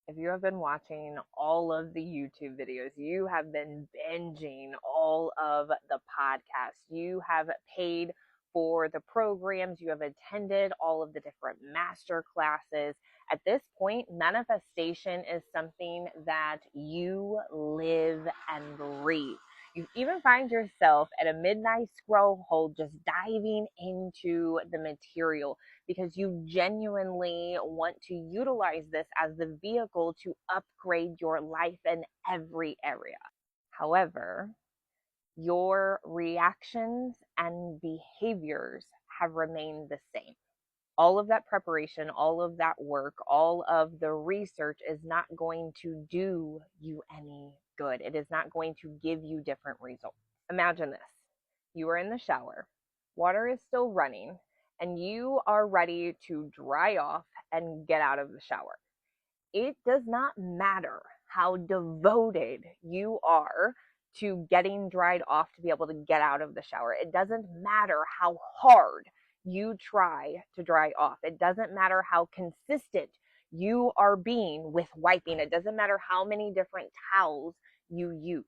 If you have been watching all of the YouTube videos, you have been binging all of the podcasts, you have paid for the programs, you have attended all of the different master classes. At this point, manifestation is something that you live and breathe. You even find yourself at a midnight scroll hole just diving into the material because you genuinely want to utilize this as the vehicle to upgrade your life in every area. However, your reactions and behaviors have remained the same. All of that preparation, all of that work, all of the research is not going to do you any good. It is not going to give you different results. Imagine this. You are in the shower, water is still running, and you are ready to dry off and get out of the shower. It does not matter how devoted you are to getting dried off to be able to get out of the shower. It doesn't matter how hard you try to dry off. It doesn't matter how consistent you are being with wiping. It doesn't matter how many different towels you use.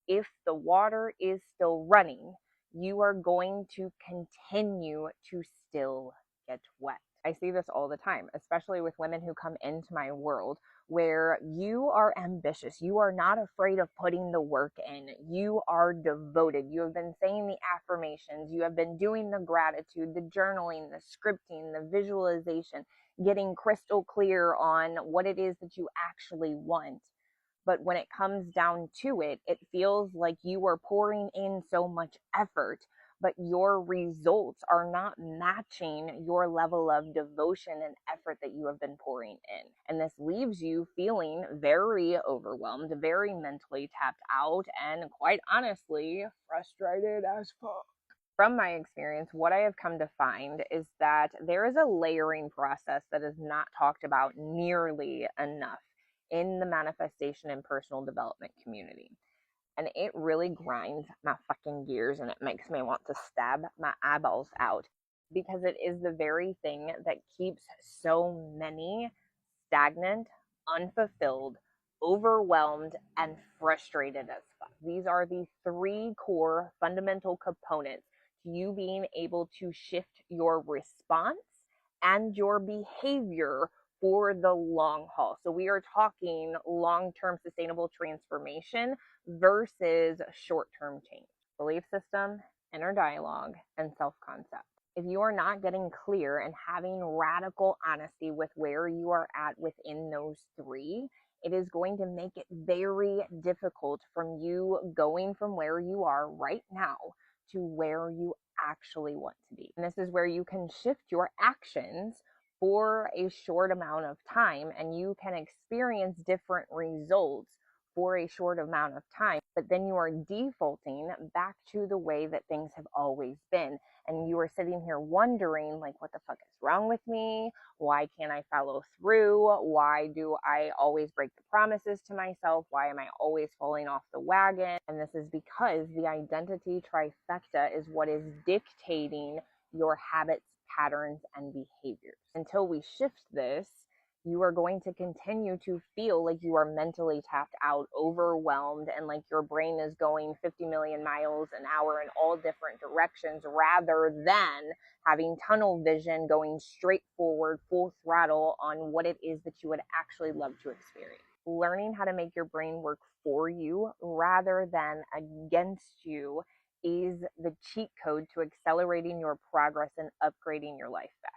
If the water is still running, you are going to continue to still get wet. I see this all the time, especially with women who come into my world where you are ambitious. You are not afraid of putting the work in. You are devoted. You have been saying the affirmations. You have been doing the gratitude, the journaling, the scripting, the visualization, getting crystal clear on what it is that you actually want. But when it comes down to it, it feels like you are pouring in so much effort, but your results are not matching your level of devotion and effort that you have been pouring in. And this leaves you feeling very overwhelmed, very mentally tapped out, and quite honestly, frustrated as fuck. From my experience, what I have come to find is that there is a layering process that is not talked about nearly enough in the manifestation and personal development community. And it really grinds my fucking gears and it makes me want to stab my eyeballs out because it is the very thing that keeps so many stagnant, unfulfilled, overwhelmed, and frustrated as fuck. These are the three core fundamental components to you being able to shift your response and your behavior for the long haul. So we are talking long-term sustainable transformation versus short-term change. Belief system, inner dialogue, and self-concept. If you are not getting clear and having radical honesty with where you are at within those three, it is going to make it very difficult from you going from where you are right now to where you actually want to be. And this is where you can shift your actions for a short amount of time and you can experience different results for a short amount of time, but then you are defaulting back to the way that things have always been. And you are sitting here wondering, like, what the fuck is wrong with me? Why can't I follow through? Why do I always break the promises to myself? Why am I always falling off the wagon? And this is because the identity trifecta is what is dictating your habits, patterns, and behaviors. Until we shift this, you are going to continue to feel like you are mentally tapped out, overwhelmed, and like your brain is going 50 million miles an hour in all different directions rather than having tunnel vision going straight forward, full throttle on what it is that you would actually love to experience. Learning how to make your brain work for you rather than against you is the cheat code to accelerating your progress and upgrading your life back.